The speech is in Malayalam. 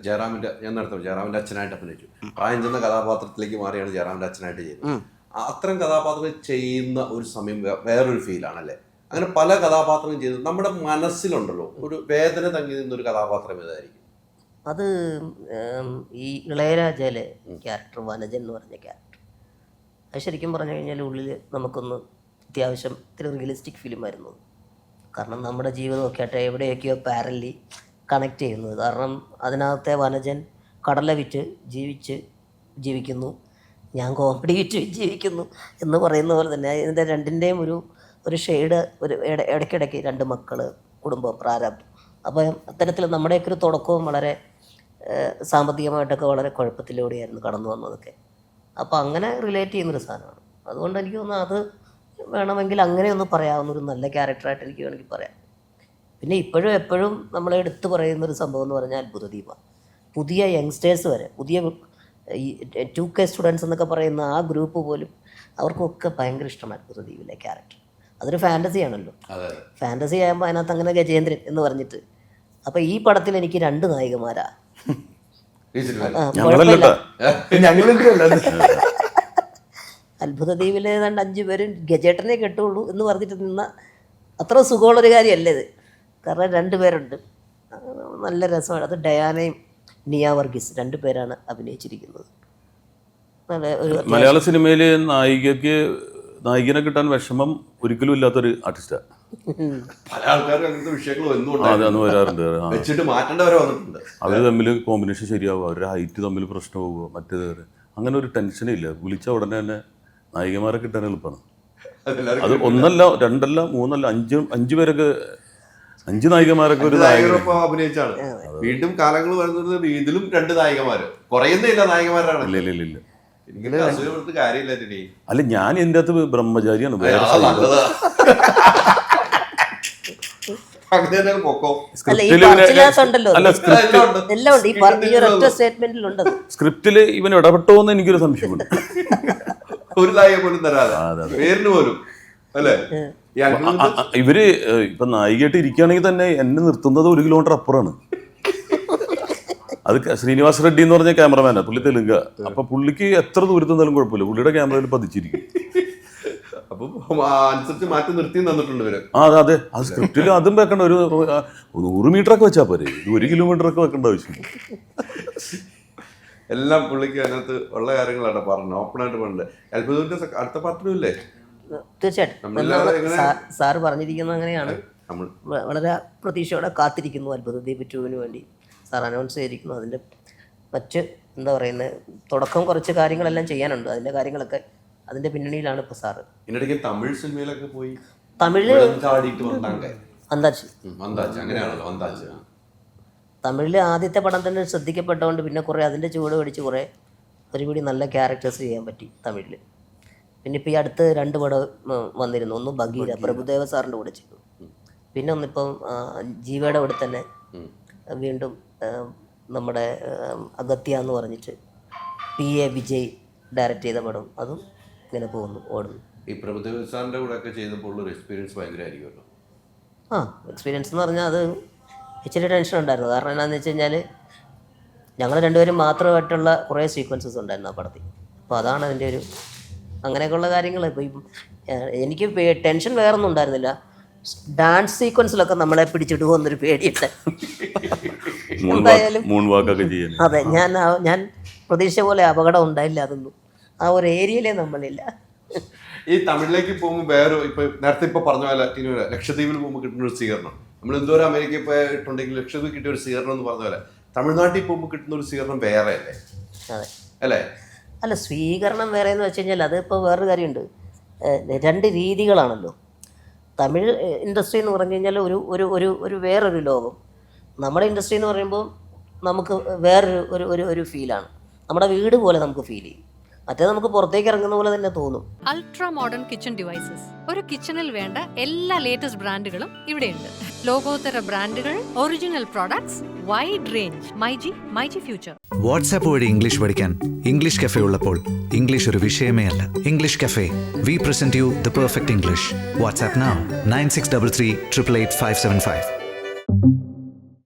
ഞാൻ നടത്തും ജയറാമിന്റെ അച്ഛനായിട്ട് അഭിനയിച്ചു. പ്രായം ചെന്ന കഥാപാത്രത്തിലേക്ക് മാറിയാണ് ജയറാമിന്റെ അച്ഛനായിട്ട് ചെയ്തത്. അത്തരം കഥാപാത്രങ്ങൾ ചെയ്യുന്ന ഒരു സമയം വേറൊരു ഫീലാണല്ലേ. അങ്ങനെ പല കഥാപാത്രങ്ങളും ചെയ്ത് നമ്മുടെ മനസ്സിലുണ്ടല്ലോ ഒരു വേദന തങ്ങി നിന്നൊരു കഥാപാത്രം ഏതായിരിക്കും? അത് ഈ ഇളയരാജയിലെ ക്യാരക്ടർ വനജൻ എന്ന് പറഞ്ഞ ക്യാരക്ടർ, അത് ശരിക്കും പറഞ്ഞു കഴിഞ്ഞാൽ ഉള്ളിൽ നമുക്കൊന്ന് അത്യാവശ്യം ഇത്തിരി റിയലിസ്റ്റിക് ഫിലിമായിരുന്നു. കാരണം നമ്മുടെ ജീവിതമൊക്കെ ആയിട്ട് എവിടെയൊക്കെയോ പാരലി കണക്ട് ചെയ്യുന്നത്. കാരണം അതിനകത്തെ വനജൻ കടല വിറ്റ് ജീവിക്കുന്നു, ഞാൻ കോമഡി വിറ്റ് ജീവിക്കുന്നു എന്ന് പറയുന്ന പോലെ തന്നെ ഇതിൻ്റെ രണ്ടിൻ്റെയും ഒരു ഷെയ്ഡ്, ഒരു ഇടയ്ക്കിടയ്ക്ക് രണ്ട് മക്കൾ, കുടുംബം, പ്രാരബ്ധം. അപ്പം അത്തരത്തിൽ നമ്മുടെയൊക്കെ ഒരു തുടക്കവും വളരെ സാമ്പത്തികമായിട്ടൊക്കെ വളരെ കുഴപ്പത്തിലൂടെയായിരുന്നു കടന്നു വന്നതൊക്കെ. അപ്പോൾ അങ്ങനെ റിലേറ്റ് ചെയ്യുന്നൊരു സാധനമാണ്. അതുകൊണ്ട് എനിക്ക് തോന്നുന്നു അത് വേണമെങ്കിൽ അങ്ങനെ ഒന്ന് പറയാവുന്നൊരു നല്ല ക്യാരക്ടറായിട്ട് എനിക്ക് വേണമെങ്കിൽ പറയാം. പിന്നെ ഇപ്പോഴും എപ്പോഴും നമ്മളെ എടുത്തു പറയുന്നൊരു സംഭവം എന്ന് പറഞ്ഞാൽ അത്ഭുതദ്വീപാണ്. പുതിയ യങ്സ്റ്റേഴ്സ് വരെ, പുതിയ ഈ 2K സ്റ്റുഡൻസ് എന്നൊക്കെ പറയുന്ന ആ ഗ്രൂപ്പ് പോലും അവർക്കൊക്കെ ഭയങ്കര ഇഷ്ടമാണ് അത്ഭുതദ്വീപിലെ ക്യാരക്ടർ. അതൊരു ഫാൻറ്റസി ആണല്ലോ. ഫാൻറ്റസി ആകുമ്പോൾ അതിനകത്ത് അങ്ങനെ ഗജേന്ദ്രൻ എന്ന് പറഞ്ഞിട്ട്. അപ്പം ഈ പടത്തിൽ എനിക്ക് 2 നായികമാരാ. അത്ഭുതദ്വീപിലെ ഏതാണ്ട് 5 പേരും ഗജേട്ടനെ കെട്ടുള്ളൂ എന്ന് പറഞ്ഞിട്ട് നിന്ന അത്ര സുഖമുള്ളൊരു കാര്യമല്ല ഇത്. കാരണം 2 പേരുണ്ട്, നല്ല രസമാണ്. അത് ഡയാനയും നിയ വർഗീസ് 2 പേരാണ് അഭിനയിച്ചിരിക്കുന്നത്. നല്ല ഒരു മലയാള സിനിമയിലെ നായികനെ കിട്ടാൻ വിഷമം ഒരിക്കലും ഇല്ലാത്തൊരു ആർട്ടിസ്റ്റാണ്. പല ആൾക്കാരും അങ്ങനത്തെ വിഷയങ്ങൾ വരാറുണ്ട്. വന്നിട്ടുണ്ട്. അവർ തമ്മിൽ കോമ്പിനേഷൻ ശരിയാവുക, അവരുടെ ഹൈറ്റ് തമ്മിൽ പ്രശ്നമാവുക, മറ്റേത് അങ്ങനെ ഒരു ടെൻഷനേ ഇല്ല. വിളിച്ച ഉടനെ തന്നെ നായികമാരെ കിട്ടാൻ എളുപ്പമാണ്. അത് 1 അല്ല 2 അല്ല 3 അല്ല 5 പേരൊക്കെ, 5 നായികമാരൊക്കെ ഒരു അഭിനയിച്ചാണ്. വീണ്ടും കാലങ്ങൾ വരുന്നത് ഇതിലും 2 നായികമാര് കുറയുന്നില്ല, നായികമാരാണ്. ഇല്ല കാര്യമില്ല. അല്ല, ഞാൻ എൻ്റെ അകത്ത് ബ്രഹ്മചാരിയാണ്. സ്ക്രിപ്റ്റില് ഇവൻ ഇടപെട്ടോ എന്ന് എനിക്കൊരു സംശയമുണ്ട്. ഒരു നായിക പോലും തരാതെ, പേരിന് പോലും അല്ലേ. ഇവര് ഇപ്പൊ നായികയായിട്ട് ഇരിക്കുകയാണെങ്കിൽ തന്നെ എന്നെ നിർത്തുന്നത് 1 കിലോമീറ്റർ അപ്പുറമാണ്. അത് ശ്രീനിവാസ് റെഡ്ഡി എന്ന് പറഞ്ഞ ക്യാമറമാനാണ്, പുള്ളി തെലുങ്ക. അപ്പൊ പുള്ളിക്ക് എത്ര ദൂരത്ത് നിന്നാലും കുഴപ്പമില്ല, പുള്ളിയുടെ ക്യാമറയിൽ പതിച്ചിരിക്കും. മാറ്റി നിർത്തി തന്നിട്ടുണ്ട് ഇവര്. അതെ, ആ സ്ക്രിപ്റ്റിൽ അതും വെക്കണ്ട. ഒരു 100 മീറ്റർ ഒക്കെ വെച്ചാൽ പോരെ, 1 കിലോമീറ്റർ ഒക്കെ വെക്കേണ്ട ആവശ്യമില്ല. എല്ലാം പുള്ളിക്ക് അതിനകത്ത് ഉള്ള കാര്യങ്ങളാണ് പറഞ്ഞു, ഓപ്പണായിട്ട് പറഞ്ഞത്. അത്ഭുതത്തിന്റെ അടുത്ത പാർട്ടിനും ഇല്ലേ? തീർച്ചയായിട്ടും സാറ് പറഞ്ഞിരിക്കുന്നത് അങ്ങനെയാണ്. വളരെ പ്രതീക്ഷയോടെ കാത്തിരിക്കുന്നു അത്ഭുതദ്വീപ് 2-ന് വേണ്ടി. സാർ അനൗൺസ് ചെയ്തിരിക്കുന്നു. അതിൻ്റെ മറ്റ് എന്താ പറയുന്നത്, തുടക്കം കുറച്ച് കാര്യങ്ങളെല്ലാം ചെയ്യാനുണ്ട്. അതിൻ്റെ കാര്യങ്ങളൊക്കെ അതിൻ്റെ പിന്നണിയിലാണ് ഇപ്പോൾ സാറ്. ഇതിനിടയ്ക്ക് തമിഴ് സിനിമയിലൊക്കെ പോയി, തമിഴിൽ തമിഴിൽ ആദ്യത്തെ പടം തന്നെ ശ്രദ്ധിക്കപ്പെട്ടതുകൊണ്ട് പിന്നെ കുറേ അതിൻ്റെ ചുവട് പിടിച്ച് കുറേ ഒരുപിടി നല്ല ക്യാരക്ടേഴ്സ് ചെയ്യാൻ പറ്റി തമിഴിൽ. പിന്നെ ഇപ്പോൾ ഈ അടുത്ത് 2 പടം വന്നിരുന്നു. ഒന്ന് ബഗീര, പ്രഭുദേവ സാറിൻ്റെ കൂടെ ചെയ്തു. പിന്നെ ഒന്നിപ്പം ജീവയുടെ കൂടെ തന്നെ വീണ്ടും നമ്മുടെ അഗത്യ എന്ന് പറഞ്ഞിട്ട് PA വിജയ് ഡയറക്റ്റ് ചെയ്ത പടം, അതും ഇങ്ങനെ പോകുന്നു, ഓടുന്നു. ഈ പ്രഭുദേവ സാറിൻ്റെ കൂടെ ഒക്കെ ചെയ്തപ്പോൾ ഒരു എക്സ്പീരിയൻസ് ഭയങ്കരമായിരിക്കുമല്ലോ. എക്സ്പീരിയൻസ് എന്ന് പറഞ്ഞാൽ അത് ഇച്ചിരി ടെൻഷൻ ഉണ്ടായിരുന്നു. കാരണം എന്താണെന്ന് വെച്ച് കഴിഞ്ഞാൽ ഞങ്ങൾ 2 പേരും മാത്രമായിട്ടുള്ള കുറേ സീക്വൻസസ് ഉണ്ടായിരുന്നു ആ പടത്തിൽ. അപ്പോൾ അതാണ് അതിൻ്റെ ഒരു അങ്ങനെയൊക്കെയുള്ള കാര്യങ്ങൾ. ഇപ്പോൾ എനിക്ക് ടെൻഷൻ വേറൊന്നും ഉണ്ടായിരുന്നില്ല. ഡാൻസ് സീക്വൻസിലൊക്കെ നമ്മളെ പിടിച്ചിടുമോ എന്നൊരു പേടിയിട്ട്. എന്തായാലും അതെ, ഞാൻ പ്രതീക്ഷ പോലെ അപകടം ഉണ്ടായില്ല. അതൊന്നും ആ ഒരു ഏരിയയിലേ നമ്മളില്ല. ഈ തമിഴിലേക്ക് പോകുമ്പോൾ വേറെ ഇപ്പൊ നേരത്തെ ഇപ്പൊ പറഞ്ഞ പോലെ ലക്ഷദ്വീപിൽ പോകുമ്പോൾ കിട്ടുന്ന ഒരു സ്വീകരണം, നമ്മൾ എന്തോരം അമേരിക്കയിൽ പോയിട്ടുണ്ടെങ്കിൽ ലക്ഷദ്വീപ് കിട്ടിയ ഒരു സ്വീകരണം എന്ന് പറഞ്ഞ പോലെ തമിഴ്നാട്ടിൽ പോകുമ്പോൾ കിട്ടുന്ന ഒരു സ്വീകരണം വേറെ അല്ലേ? അല്ലേ? അല്ല, സ്വീകരണം വേറെ എന്ന് വെച്ച് കഴിഞ്ഞാൽ അതിപ്പോൾ വേറൊരു കാര്യമുണ്ട്. 2 രീതികളാണല്ലോ. തമിഴ് ഇൻഡസ്ട്രി എന്ന് പറഞ്ഞു കഴിഞ്ഞാൽ ഒരു വേറൊരു ലോകം. നമ്മുടെ ഇൻഡസ്ട്രി എന്ന് പറയുമ്പോൾ നമുക്ക് വേറൊരു ഫീലാണ്. നമ്മുടെ വീട് പോലെ നമുക്ക് ഫീൽ ചെയ്യും. മറ്റേ നമുക്ക് പുറത്തേക്ക് ഇറങ്ങുന്ന പോലെ തന്നെ തോന്നും. അൾട്രാ മോഡേൺ കിച്ചൺ ഡിവൈസസ്, ഒരു കിച്ചണിൽ വേണ്ട എല്ലാ ലേറ്റസ്റ്റ് ബ്രാൻഡുകളും ഇവിടെയുണ്ട്. ലോകോത്തര ബ്രാൻഡുകൾ, original products, wide range. MyG future. WhatsApp വഴി ഇംഗ്ലീഷ് പഠിക്കാൻ ഇംഗ്ലീഷ് കഫേ ഉള്ളപ്പോൾ ഇംഗ്ലീഷ് ഒരു വിഷയമേ അല്ല. English cafe, we present you the perfect English. WhatsApp now 9633 888 575.